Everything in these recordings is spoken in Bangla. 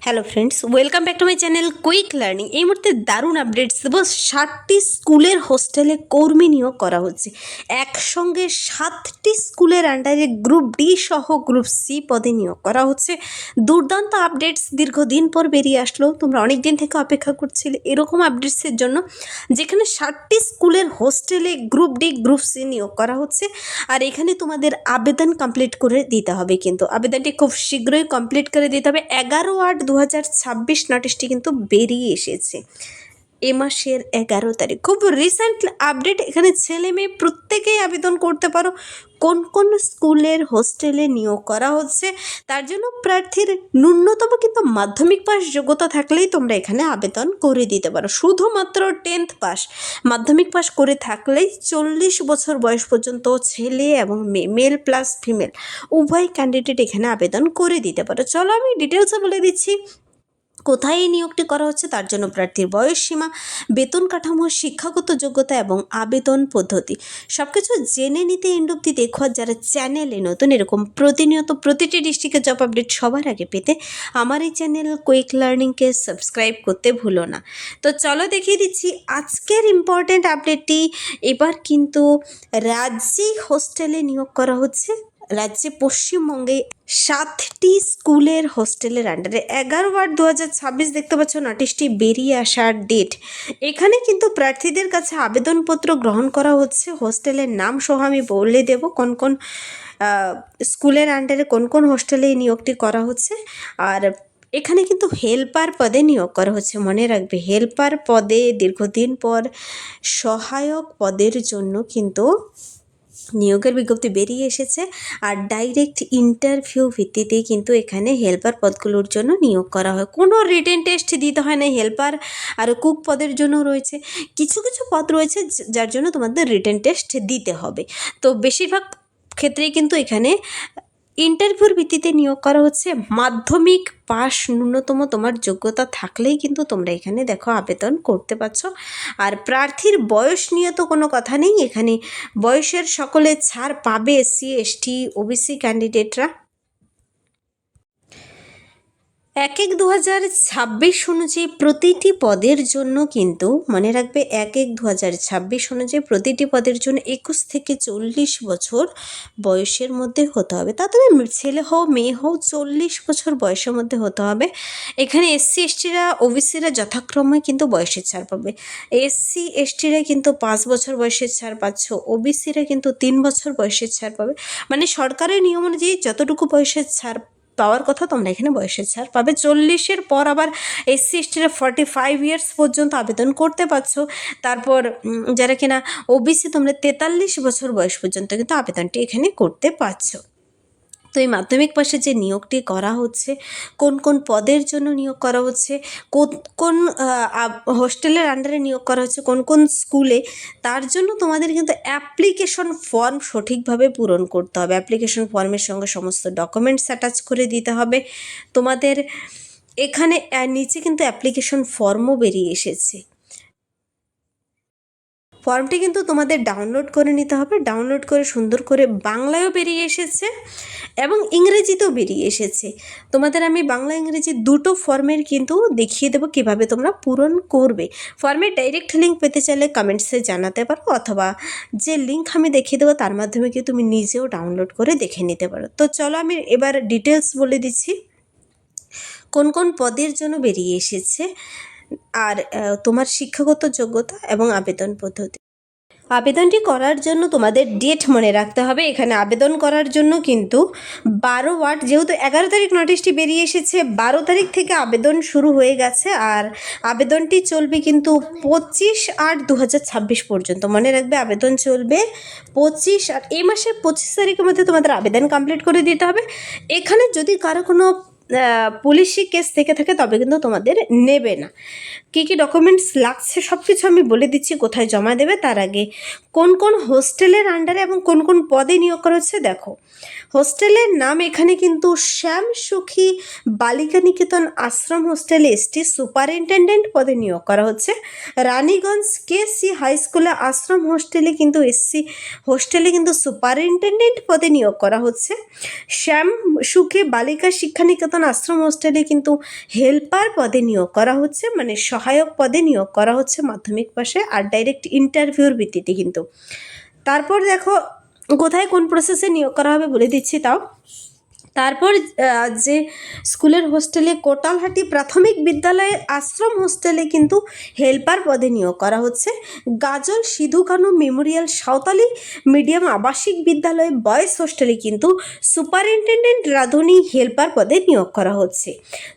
Hello friends, welcome back to my channel quick learning. এই মুহূর্তে দারুণ আপডেটস দেবো। 60টি স্কুলের হোস্টেলে কর্মী নিয়োগ করা হচ্ছে। একসঙ্গে 7টি স্কুলের আন্ডারে গ্রুপ ডি সহ গ্রুপ সি পদে নিয়োগ করা হচ্ছে। দুর্দান্ত আপডেটস দীর্ঘদিন পর বেরিয়ে আসলো। তোমরা অনেক দিন থেকে অপেক্ষা করছিলে এরকম আপডেটসের জন্য, যেখানে 60টি স্কুলের হোস্টেলে গ্রুপ ডি গ্রুপ সি নিয়োগ করা হচ্ছে। আর এখানে তোমাদের আবেদন কমপ্লিট করে দিতে হবে, কিন্তু আবেদনটি খুব শীঘ্রই কমপ্লিট করে দিতে হবে। 11/8/2026 নোটিশটি কিন্তু বেরিয়ে এসেছে এ মাসের 11 তারিখ। খুব রিসেন্ট আপডেট। এখানে ছেলে মেয়ে প্রত্যেকেই আবেদন করতে পারো। কোন কোন স্কুলের হোস্টেলে নিয়োগ করা হচ্ছে তার জন্য প্রার্থীর ন্যূনতম কিন্তু মাধ্যমিক পাস যোগ্যতা থাকলেই তোমরা এখানে আবেদন করে দিতে পারো। শুধুমাত্র 10th পাস, মাধ্যমিক পাস করে থাকলেই 40 বছর বয়স পর্যন্ত ছেলে এবং মেয়ে, মেল প্লাস ফিমেল উভয় ক্যান্ডিডেট এখানে আবেদন করে দিতে পারো। চলো আমি ডিটেলসে বলে দিচ্ছি কোথায় এই নিয়োগটি করা হচ্ছে, তার জন্য প্রার্থীর বয়স সীমা, বেতন কাঠামো, শিক্ষাগত যোগ্যতা এবং আবেদন পদ্ধতি সব কিছু জেনে নিতে এন্ড অব্দি দেখো। যারা চ্যানেলে নতুন, এরকম প্রতিনিয়ত প্রতিটি ডিস্ট্রিক্টের জব আপডেট সবার আগে পেতে আমার এই চ্যানেল কুইক লার্নিংকে সাবস্ক্রাইব করতে ভুলো না। তো চলো দেখিয়ে দিচ্ছি আজকের ইম্পর্ট্যান্ট আপডেটটি। এবার কিন্তু রাজ্যে হোস্টেলে নিয়োগ করা হচ্ছে। রাজ্যে পশ্চিমবঙ্গে 7টি স্কুলের হোস্টেলের আন্ডারে 11/8/2026 দেখতে পাচ্ছ নোটিশটি বেরিয়ে আসার ডেট। এখানে কিন্তু প্রার্থীদের কাছে আবেদনপত্র গ্রহণ করা হচ্ছে। হোস্টেলের নাম সহ আমি বলে দেবো কোন কোন স্কুলের আন্ডারে কোন কোন হোস্টেলে এই নিয়োগটি করা হচ্ছে। আর এখানে কিন্তু হেল্পার পদে নিয়োগ করা হচ্ছে। মনে রাখবে, হেল্পার পদে দীর্ঘদিন পর সহায়ক পদের জন্য কিন্তু নিয়োগের বিজ্ঞপ্তি বেরিয়ে এসেছে। আর ডাইরেক্ট ইন্টারভিউ ভিত্তিতেই কিন্তু এখানে হেল্পার পদগুলোর জন্য নিয়োগ করা হয়। কোনো রিটেন টেস্ট দিতে হয় না। হেল্পার আর কুক পদের জন্য রয়েছে কিছু কিছু পদ রয়েছে যার জন্য তোমাদের রিটেন টেস্ট দিতে হবে। তো বেশিরভাগ ক্ষেত্রেই কিন্তু এখানে ইন্টারভিউর ভিত্তিতে নিয়োগ করা হচ্ছে। মাধ্যমিক পাস ন্যূনতম তোমার যোগ্যতা থাকলেই কিন্তু তোমরা এখানে দেখো আবেদন করতে পারছো। আর প্রার্থীর বয়স নিয়ে তো কোনো কথা নেই, এখানে বয়সের সকলে ছাড় পাবে SC ST OBC ক্যান্ডিডেটরা। 1/1/2026 অনুযায়ী প্রতিটি পদের জন্য কিন্তু মনে রাখবে 1/1/2026 অনুযায়ী প্রতিটি পদের জন্য 21 থেকে 40 বছর বয়সের মধ্যে হতে হবে। তা তবে ছেলে হও মেয়ে হও 40 বছর বয়সের মধ্যে হতে হবে। এখানে SC STরা OBCরা যথাক্রমে কিন্তু বয়সের ছাড় পাবে। SC STরা কিন্তু 5 বছর বয়সের ছাড় পাচ্ছ, OBCরা কিন্তু 3 বছর বয়সের ছাড় পাবে। মানে সরকারের নিয়ম অনুযায়ী যতটুকু বয়সের ছাড় পাওয়ার কথা তোমরা এখানে বয়সের ছাড় পাবে। 40-এর পর আবার SC STরা 45 ইয়ার্স পর্যন্ত আবেদন করতে পারছো। তারপর যারা কিনা OBC তোমরা 43 বছর বয়স পর্যন্ত কিন্তু আবেদনটি এখানে করতে পারছো। তো এই মাধ্যমিক পাশে যে নিয়োগটি করা হচ্ছে, কোন কোন পদের জন্য নিয়োগ করা হচ্ছে, কোন কোন হোস্টেলের আন্ডারে নিয়োগ করা হচ্ছে, কোন কোন স্কুলে, তার জন্য তোমাদের কিন্তু অ্যাপ্লিকেশন ফর্ম সঠিকভাবে পূরণ করতে হবে। অ্যাপ্লিকেশন ফর্মের সঙ্গে সমস্ত ডকুমেন্টস অ্যাটাচ করে দিতে হবে তোমাদের। এখানে নিচে কিন্তু অ্যাপ্লিকেশন ফর্মও বেরিয়ে এসেছে। ফর্মটি কিন্তু তোমাদের ডাউনলোড করে নিতে হবে। ডাউনলোড করে সুন্দর করে বাংলায়ও বেরিয়ে এসেছে এবং ইংরেজিতেও বেরিয়ে এসেছে। তোমাদের আমি বাংলা ইংরেজি দুটো ফর্মের কিন্তু দেখিয়ে দেবো কীভাবে তোমরা পূরণ করবে। ফর্মের ডাইরেক্ট লিঙ্ক পেতে চাইলে কমেন্টসে জানাতে পারো, অথবা যে লিঙ্ক আমি দেখিয়ে দেবো তার মাধ্যমে কি তুমি নিজেও ডাউনলোড করে দেখে নিতে পারো। তো চলো আমি এবার ডিটেলস বলে দিচ্ছি কোন কোন পদের জন্য বেরিয়ে এসেছে আর তোমার শিক্ষাগত যোগ্যতা এবং আবেদন পদ্ধতি। আবেদনটি করার জন্য তোমাদের ডেট মনে রাখতে হবে। এখানে আবেদন করার জন্য কিন্তু 12/8, যেহেতু 11 তারিখ নোটিশটি বেরিয়ে এসেছে, 12 তারিখ থেকে আবেদন শুরু হয়ে গেছে। আর আবেদনটি চলবে কিন্তু 25/8/2026 পর্যন্ত। মনে রাখবে আবেদন চলবে 25 আর এই মাসের 25 তারিখের মধ্যে তোমাদের আবেদন কমপ্লিট করে দিতে হবে। এখানে যদি কারো কোনো পুলিশি কেস থেকে থাকে তবে কিন্তু তোমাদের নেবে না। কী কী ডকুমেন্টস লাগছে সব কিছু আমি বলে দিচ্ছি, কোথায় জমা দেবে তার আগে কোন কোন হোস্টেলের আন্ডারে এবং কোন কোন পদে নিয়োগ করা হচ্ছে দেখো। হোস্টেলের নাম এখানে কিন্তু শ্যাম সুখী বালিকা নিকেতন আশ্রম হোস্টেলে ST সুপারিনটেন্ডেন্ট পদে নিয়োগ করা হচ্ছে। রানীগঞ্জ KC হাই স্কুলে আশ্রম হোস্টেলে কিন্তু SC হোস্টেলে কিন্তু সুপারিনটেন্ডেন্ট পদে নিয়োগ করা হচ্ছে। শ্যাম সুখী বালিকা শিক্ষা নিকেতন শান্তিনিকেতন আশ্রম হোস্টেলে কিন্তু হেল্পার পদে নিয়োগ করা হচ্ছে, মানে সহায়ক পদে নিয়োগ করা হচ্ছে মাধ্যমিক পাশে, আর ডাইরেক্ট ইন্টারভিউর ভিত্তিতে কিন্তু। তারপর দেখো কোথায় কোন প্রসেসে নিয়োগ করা হবে বলে দিচ্ছি তাও। তারপর যে স্কুলের হোস্টেলে কোটালহাটি প্রাথমিক বিদ্যালয়ের আশ্রম হোস্টেলে কিন্তু হেল্পার পদে নিয়োগ করা হচ্ছে। গাজল সিধু কানু মেমোরিয়াল সাঁওতালি মিডিয়াম আবাসিক বিদ্যালয়ে বয়েজ হোস্টেলে কিন্তু সুপারিনটেনডেন্ট রাঁধুনি হেল্পার পদে নিয়োগ করা হচ্ছে।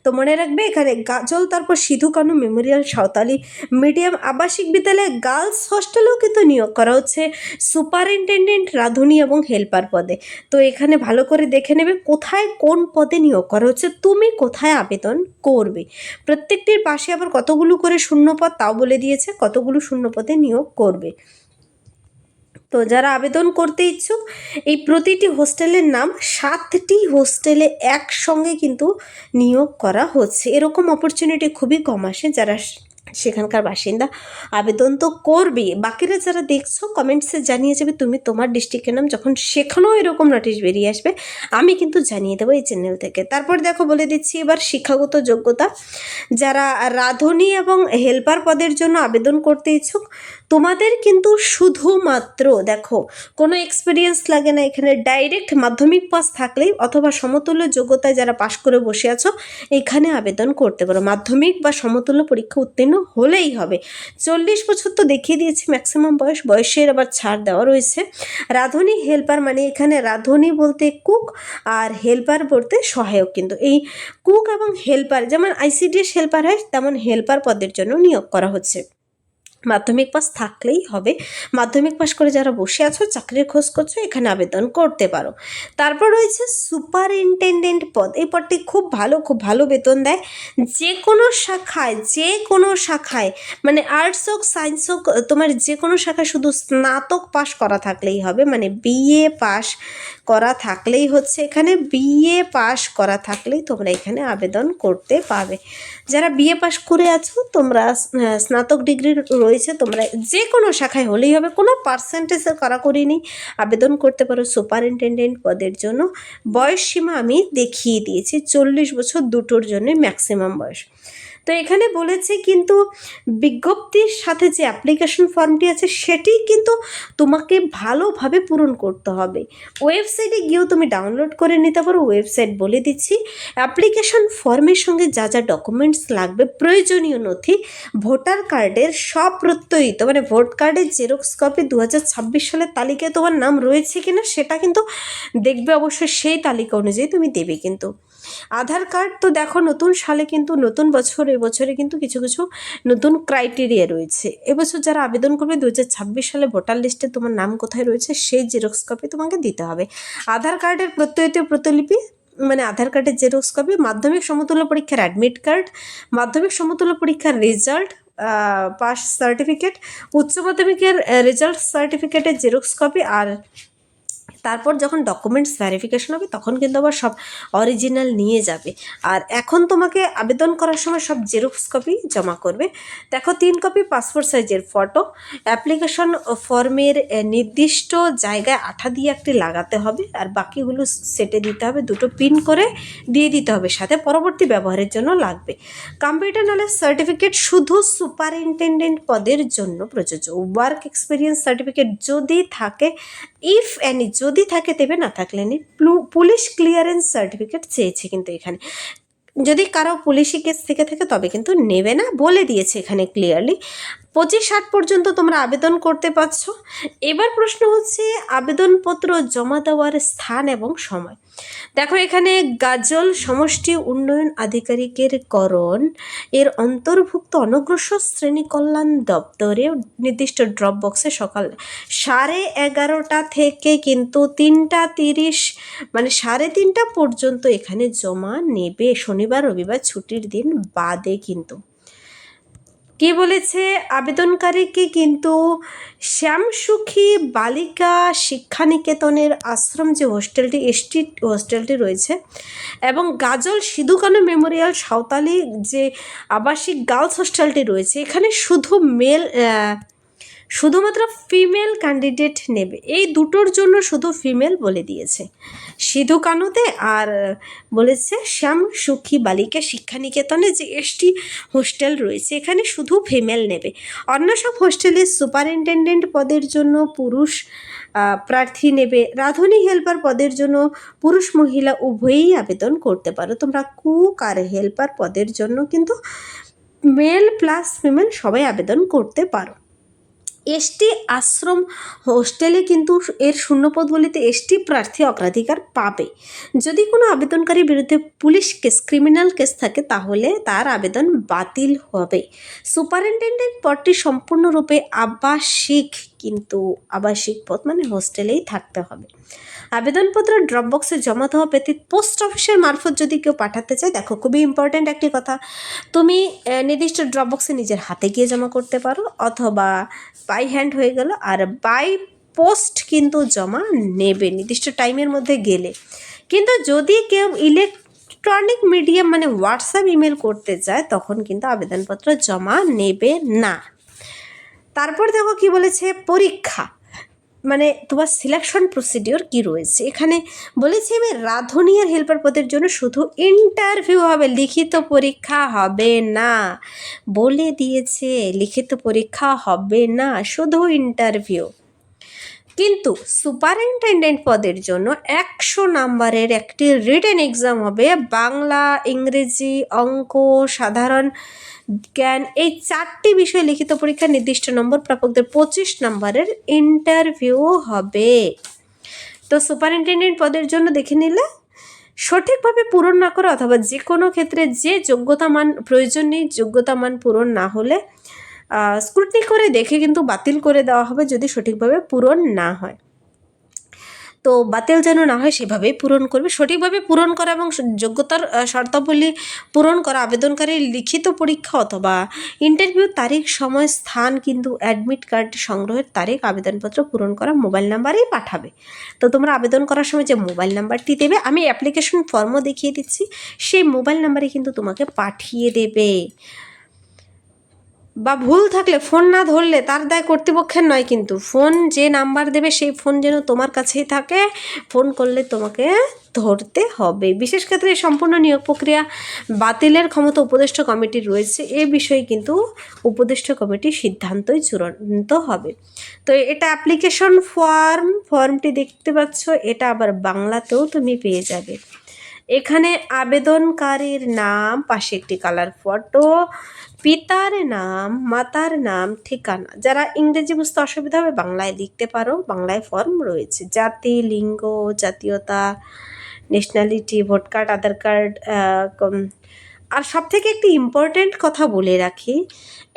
তো মনে রাখবে এখানে গাজল, তারপর সিধু কানু মেমোরিয়াল সাঁওতালি মিডিয়াম আবাসিক বিদ্যালয়ে গার্লস হোস্টেলেও কিন্তু নিয়োগ করা হচ্ছে সুপারিনটেনডেন্ট রাঁধুনি এবং হেল্পার পদে। তো এখানে ভালো করে দেখে নেবে কোথায় কোন পদে নিয়োগ করা হচ্ছে, তুমি কোথায় আবেদন করবে। প্রত্যেকটির পাশে আবার কতগুলো করে শূন্যপদ তাও বলে দিয়েছে, কতগুলো শূন্যপদে নিয়োগ করবে। তো যারা আবেদন করতে ইচ্ছুক, এই প্রতিটি হোস্টেলের নাম 7টি হোস্টেলে একসঙ্গে কিন্তু নিয়োগ করা হচ্ছে। এরকম অপরচুনিটি খুবই কম আসে, যারা সেখানকার বাসিন্দা আবেদন তো করবে। বাকিরা যারা দেখছো কমেন্টসে জানিয়ে যাবে তুমি তোমার ডিস্ট্রিক্টের নাম, যখন সেখানেও এরকম নোটিশ বেরিয়ে আসবে আমি কিন্তু জানিয়ে দেবো এই চ্যানেল থেকে। তারপর দেখো বলে দিচ্ছি এবার শিক্ষাগত যোগ্যতা। যারা রাঁধুনি এবং হেল্পার পদের জন্য আবেদন করতে ইচ্ছুক, তোমাদের কিন্তু শুধুমাত্র দেখো কোনো এক্সপিরিয়েন্স লাগে না এখানে, ডাইরেক্ট মাধ্যমিক পাস থাকলেই অথবা সমতুল্য যোগ্যতায় যারা পাশ করে বসে আছো এখানে আবেদন করতে পারো। মাধ্যমিক বা সমতুল্য পরীক্ষা উত্তীর্ণ হলেই হবে। 40 বছর তো দেখিয়ে দিয়েছি ম্যাক্সিমাম বয়সের আবার ছাড় দেওয়া রয়েছে। রাঁধুনি হেল্পার মানে এখানে রাঁধুনি বলতে কুক আর হেল্পার বলতে সহায়ক, কিন্তু এই কুক এবং হেল্পার যেমন আইসিডিএস হেল্পার হয় তেমন হেল্পার পদের জন্য নিয়োগ করা হচ্ছে। মাধ্যমিক পাস থাকলেই হবে। মাধ্যমিক পাস করে যারা বসে আছো চাকরির খোঁজ করছো এখানে আবেদন করতে পারো। তারপর রয়েছে সুপারিনটেনডেন্ট পদ। এই পদটি খুব ভালো বেতন দেয়। যে কোনো শাখায় মানে আর্টস হোক সায়েন্স হোক, তোমার যে কোনো শাখায় শুধু স্নাতক পাস করা থাকলেই হবে, মানে বিএ পাস করা থাকলেই হচ্ছে। এখানে বিএ পাস করা থাকলেই তোমরা এখানে আবেদন করতে পারবে। যারা বিএ পাস করে আছো তোমরা স্নাতক ডিগ্রি রয়েছে, তোমরা যে কোনো শাখায় হলেই হবে, কোনো পার্সেন্টেজের কড়াকড়ি নেই, আবেদন করতে পারো সুপারিনটেনডেন্ট পদের জন্য। বয়স সীমা আমি দেখিয়ে দিয়েছি, 40 বছর দুটোর জন্য ম্যাক্সিমাম বয়স। তো এখানে বলেছে কিন্তু বিজ্ঞপ্তির সাথে যে অ্যাপ্লিকেশন ফর্মটি আছে সেটি কিন্তু তোমাকে ভালোভাবে পূরণ করতে হবে। ওয়েবসাইটে গিয়েও তুমি ডাউনলোড করে নিতে পারো, ওয়েবসাইট বলে দিচ্ছি। অ্যাপ্লিকেশন ফর্মের সঙ্গে যা যা ডকুমেন্টস লাগবে, প্রয়োজনীয় নথি ভোটার কার্ডের স্বপ্রত্যয়িত মানে ভোট কার্ডের জেরক্স কপি, 2026 সালের তালিকায় তোমার নাম রয়েছে কিনা সেটা কিন্তু দেখবে অবশ্যই, সেই তালিকা অনুযায়ী তুমি দেবে কিন্তু। আধার কার্ড তো দেখো নতুন সালে কিন্তু নতুন এবছরে কিন্তু কিছু নতুন ক্রাইটেরিয়া রয়েছে। এবছর যারা আবেদন করবে 2026 সালে ভোটার লিস্টে তোমার নাম কোথায় রয়েছে সেই জেরক্স কপি তোমাকে দিতে হবে। আধার কার্ডের প্রত্যয়িত প্রতিলিপি মানে আধার কার্ডের জেরক্স কপি, মাধ্যমিক সমতুল্য পরীক্ষার অ্যাডমিট কার্ড, মাধ্যমিক সমতুল্য পরীক্ষার রেজাল্ট, পাস সার্টিফিকেট, উচ্চ মাধ্যমিকের রেজাল্ট সার্টিফিকেটের জেরক্স কপি। আর তারপর যখন ডকুমেন্টস ভেরিফিকেশন হবে তখন কিন্তু আবার সব অরিজিনাল নিয়ে যাবে। আর এখন তোমাকে আবেদন করার সময় সব জেরক্স কপি জমা করবে। দেখো 3 কপি পাসপোর্ট সাইজের ফটো, অ্যাপ্লিকেশন ফর্মের নির্দিষ্ট জায়গায় আঠা দিয়ে একটি লাগাতে হবে, আর বাকিগুলো সেটে দিতে হবে, 2টো পিন করে দিয়ে দিতে হবে, সাথে পরবর্তী ব্যবহারের জন্য লাগবে। কম্পিউটার নলেজ সার্টিফিকেট শুধু সুপারিনটেনডেন্ট পদের জন্য প্রযোজ্য। ওয়ার্ক এক্সপিরিয়েন্স সার্টিফিকেট যদি থাকে, ইফ এনি যদি থাকে দেবে, না থাকলে নেই। পুলিশ ক্লিয়ারেন্স সার্টিফিকেট চেয়েছে কিন্তু এখানে, যদি কারো পুলিশি কেস থেকে থাকে তবে কিন্তু নেবে না, বলে দিয়েছে এখানে ক্লিয়ারলি। 25-60 পর্যন্ত তোমরা আবেদন করতে পারছো। এবার প্রশ্ন হচ্ছে আবেদনপত্র জমা দেওয়ার স্থান এবং সময়। দেখো এখানে গাজল সমষ্টি উন্নয়ন আধিকারিকের করণ এর অন্তর্ভুক্ত অনগ্রসর শ্রেণী কল্যাণ দপ্তরে নির্দিষ্ট ড্রপ বক্সে সকাল 11:30 থেকে কিন্তু 3:30 মানে 3:30 পর্যন্ত এখানে জমা নেবে, শনিবার রবিবার ছুটির দিন বাদে। কিন্তু কি বলেছে আবেদনকারীকে কিন্তু শ্যামসুখী বালিকা শিক্ষানিকেতনের আশ্রম যে হোস্টেলটি হোস্টেলটি রয়েছে এবং গাজল সিধু কানু মেমোরিয়াল সাঁওতালি যে আবাসিক গার্লস হোস্টেলটি রয়েছে, এখানে শুধু শুধুমাত্র ফিমেল ক্যান্ডিডেট নেবে, এই দুটোর জন্য শুধু ফিমেল বলে দিয়েছে। সিধু কানুতে আর বলেছে শ্যাম সুখী বালিকা শিক্ষানিকেতনে যে এসটি হোস্টেল রয়েছে এখানে শুধু ফিমেল নেবে। অন্য সব হোস্টেলে সুপারিনটেনডেন্ট পদের জন্য পুরুষ প্রার্থী নেবে। রাঁধুনি হেল্পার পদের জন্য পুরুষ মহিলা উভয়ই আবেদন করতে পারো। তোমরা কুক আর হেল্পার পদের জন্য কিন্তু মেল প্লাস ফিমেল সবাই আবেদন করতে পারো। এসটি আশ্রম হোস্টেলে কিন্তু এর শূন্যপদগুলিতে এসটি প্রার্থী অগ্রাধিকার পাবে। যদি কোনো আবেদনকারীর বিরুদ্ধে পুলিশ কেস ক্রিমিনাল কেস থাকে তাহলে তার আবেদন বাতিল হবে। সুপারিনটেনডেন্ট পদটি সম্পূর্ণরূপে আবাসিক, কিন্তু আবাসিক পদ মানে হোস্টেলেই থাকতে হবে। আবেদনপত্র ড্রপবক্সে জমা দেওয়া ব্যতীত পোস্ট অফিসের মারফত যদি কেউ পাঠাতে চায়, দেখো খুবই ইম্পর্ট্যান্ট একটি কথা, তুমি নির্দিষ্ট ড্রপবক্সে নিজের হাতে গিয়ে জমা করতে পারো, অথবা বাই হ্যান্ড হয়ে গেল, আর বাই পোস্ট কিন্তু জমা নেবে নির্দিষ্ট টাইমের মধ্যে গেলে। কিন্তু যদি কেউ ইলেকট্রনিক মিডিয়াম মানে হোয়াটসঅ্যাপ ইমেল করতে চায় তখন কিন্তু আবেদনপত্র জমা নেবে না। তারপর দেখো কি বলেছে, পরীক্ষা মানে তোমার সিলেকশন প্রসিডিওর কি রয়েছে। এখানে বলেছি আমি রাঁধুনি আর হেল্পার পদের জন্য শুধু ইন্টারভিউ হবে, লিখিত পরীক্ষা হবে না, বলে দিয়েছে লিখিত পরীক্ষা হবে না, শুধু ইন্টারভিউ। কিন্তু সুপারিনটেনডেন্ট পদের জন্য 100 নাম্বারের একটি রিটেন এক্সাম হবে। বাংলা, ইংরেজি, অঙ্ক, সাধারণ জ্ঞান, এই 4টি বিষয়ে লিখিত পরীক্ষা, নির্দিষ্ট নম্বর প্রাপকদের 25 নম্বরের ইন্টারভিউ হবে। তো সুপারিনটেনডেন্ট পদের জন্য দেখে নিলে সঠিকভাবে পূরণ না করে অথবা যে কোনো ক্ষেত্রে যে যোগ্যতা মান প্রয়োজন নেই, যোগ্যতা মান পূরণ না হলে স্ক্রুটনি করে দেখে কিন্তু বাতিল করে দেওয়া হবে যদি সঠিকভাবে পূরণ না হয়। তো বাতিল যেন না হয় সেভাবেই পূরণ করবে। সঠিকভাবে পূরণ করা এবং যোগ্যতার শর্তাবলী পূরণ করা আবেদনকারীর লিখিত পরীক্ষা অথবা ইন্টারভিউ তারিখ, সময়, স্থান কিন্তু অ্যাডমিট কার্ড সংগ্রহের তারিখ, আবেদনপত্র পূরণ করা মোবাইল নাম্বারেই পাঠাবে। তো তোমরা আবেদন করার সময় যে মোবাইল নাম্বারটি দেবে, আমি অ্যাপ্লিকেশন ফর্মও দেখিয়ে দিচ্ছি, সেই মোবাইল নাম্বারে কিন্তু তোমাকে পাঠিয়ে দেবে। বা ভুল থাকলে ফোন না ধরলে তার দায় কর্তৃপক্ষের নয়, কিন্তু ফোন যে নাম্বার দেবে সেই ফোন যেন তোমার কাছেই থাকে, ফোন করলে তোমাকে ধরতে হবে। বিশেষ ক্ষেত্রে সম্পূর্ণ নিয়োগ প্রক্রিয়া বাতিলের ক্ষমতা উপদেষ্টা কমিটির রয়েছে, এ বিষয়ে কিন্তু উপদেষ্টা কমিটির সিদ্ধান্তই চূড়ান্ত হবে। তো এটা অ্যাপ্লিকেশন ফর্মটি দেখতে পাচ্ছ, এটা আবার বাংলাতেও তুমি পেয়ে যাবে। এখানে আবেদনকারীর নাম, পাশে একটি কালার ফটো, পিতার নাম, মাতার নাম, ঠিকানা। যারা ইংরেজি বুঝতে অসুবিধা হবে বাংলায় লিখতে পারো, বাংলায় ফর্ম রয়েছে। জাতি, লিঙ্গ, জাতীয়তা, ন্যাশনালিটি, ভোট কার্ড, আধার কার্ড। আর সব থেকে একটি ইম্পর্ট্যান্ট কথা বলে রাখি,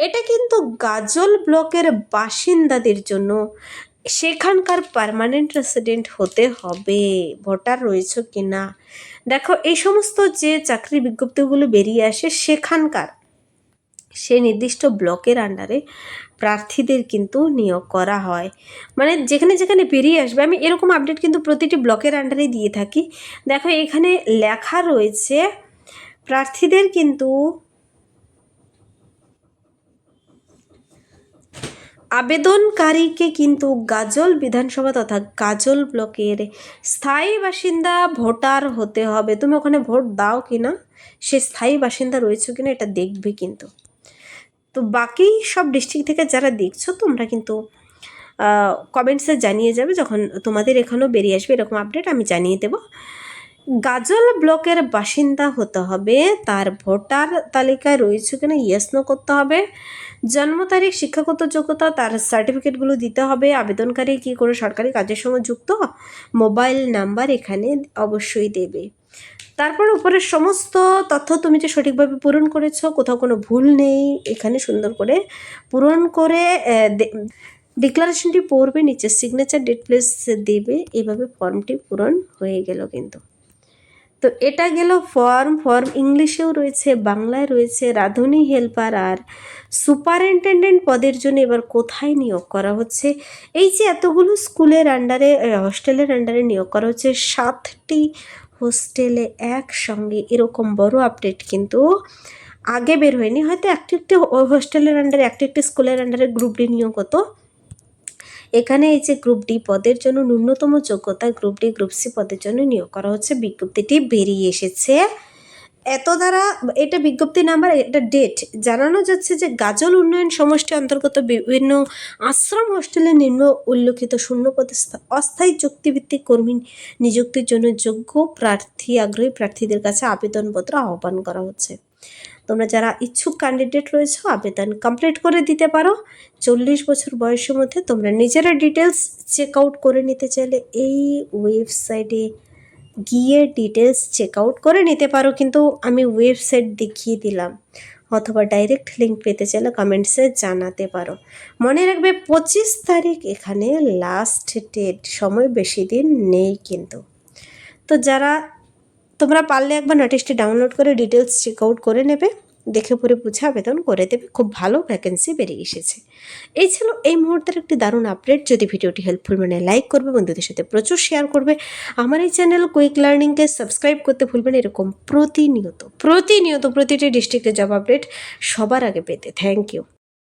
এটা কিন্তু গাজল ব্লকের বাসিন্দাদের জন্য, সেখানকার পার্মানেন্ট রেসিডেন্ট হতে হবে। ভোটার রয়েছে কি না দেখো, এই সমস্ত যে চাকরির বিজ্ঞপ্তিগুলো বেরিয়ে আসে সেখানকার সে নির্দিষ্ট ব্লকের আন্ডারে প্রার্থীদের কিন্তু নিয়োগ করা হয়। মানে যেখানে যেখানে বেরিয়ে আসবে, আমি এরকম আপডেট কিন্তু প্রতিটি ব্লকের আন্ডারে দিয়ে থাকি। দেখো এখানে লেখা রয়েছে প্রার্থীদের কিন্তু আবেদনকারীকে কিন্তু গাজল বিধানসভা তথা গাজল ব্লকের স্থায়ী বাসিন্দা ভোটার হতে হবে। তুমি ওখানে ভোট দাও কি না, সে স্থায়ী বাসিন্দা রয়েছে কিনা এটা দেখবে কিন্তু। তো বাকি সব ডিস্ট্রিক্ট থেকে যারা দেখছো তোমরা কিন্তু কমেন্টসে জানিয়ে যাবে, যখন তোমাদের এখানেও বেরিয়ে আসবে এরকম আপডেট আমি জানিয়ে দেব। গাজল ব্লকের বাসিন্দা হতে হবে, তার ভোটার তালিকায় রয়েছে কিনা ইয়েস নো করতে হবে, জন্ম তারিখ, শিক্ষাগত যোগ্যতা, তার সার্টিফিকেটগুলো দিতে হবে, আবেদনকারী কী করে সরকারি কাজের সঙ্গে যুক্ত, মোবাইল নাম্বার এখানে অবশ্যই দেবে। তারপর উপরের সমস্ত তথ্য তুমি যে সঠিকভাবে পূরণ করেছো, কোথাও কোনো ভুল নেই, এখানে সুন্দর করে পূরণ করে ডিক্লারেশনটি পড়বে, নিচে সিগনেচার, ডেট, প্লেস দেবে। এভাবে ফর্মটি পূরণ হয়ে গেল কিন্তু। তো এটা গেল ফর্ম ইংলিশেও রয়েছে, বাংলায় রয়েছে। রাঁধুনি হেল্পার আর সুপারিনটেনডেন্ট পদের জন্য এবার কোথায় নিয়োগ করা হচ্ছে, এই যে এতগুলো স্কুলের আন্ডারে হোস্টেলের আন্ডারে নিয়োগ করা হচ্ছে 7টি হোস্টেলে একসঙ্গে, এরকম বড় আপডেট কিন্তু আগে বের হয়নি। হয়তো একটি একটি হোস্টেলের আন্ডারে একটি একটি স্কুলের আন্ডারে গ্রুপ ডি নিয়োগ হতো, এখানে এই যে গ্রুপ ডি পদের জন্য ন্যূনতম যোগ্যতা গ্রুপ ডি গ্রুপ সি পদের জন্য নিয়োগ করা হচ্ছে। বিজ্ঞপ্তিটি বেরিয়ে এসেছে এত দ্বারা, এটা বিজ্ঞপ্তি নাম্বার, এটা ডেট। জানানো যাচ্ছে যে গাজল উন্নয়ন সমষ্টি অন্তর্গত বিভিন্ন আশ্রম হোস্টেলে নিম্ন উল্লেখিত শূন্যপদে অস্থায়ী চুক্তিভিত্তিক কর্মী নিযুক্তির জন্য যোগ্য আগ্রহী প্রার্থীদের কাছে আবেদনপত্র আহ্বান করা হচ্ছে। তোমরা যারা ইচ্ছুক ক্যান্ডিডেট রয়েছে আবেদন কমপ্লিট করে দিতে পারো। 40 বছর বয়সের মধ্যে তোমরা নিজেরা ডিটেলস চেক আউট করে নিতে চাইলে এই ওয়েবসাইটে গিয়ে ডিটেলস চেক আউট করে নিতে পারো, কিন্তু আমি ওয়েবসাইট দেখিয়ে দিলাম, অথবা ডাইরেক্ট লিঙ্ক পেতে চাইলে কমেন্টসে জানাতে পারো। মনে রাখবে 25 তারিখ এখানে লাস্ট ডেট, সময় বেশি দিন নেই কিন্তু। তো যারা তোমরা পারলে একবার নোটিশটি ডাউনলোড করে ডিটেলস চেক আউট করে নেবে, দেখে পরে বুঝে আবেদন করে দেবে। খুব ভালো ভ্যাকেন্সি বেরিয়ে এসেছে। এই ছিল এই মুহূর্তের একটি দারুণ আপডেট। যদি ভিডিওটি হেল্পফুল মানে লাইক করবে, বন্ধুদের সাথে প্রচুর শেয়ার করবে। আমার এই চ্যানেল কুইক লার্নিংকে সাবস্ক্রাইব করতে ভুলবেন এরকম প্রতিনিয়ত প্রতিটি ডিস্ট্রিক্টের জব আপডেট সবার আগে পেতে। Thank you.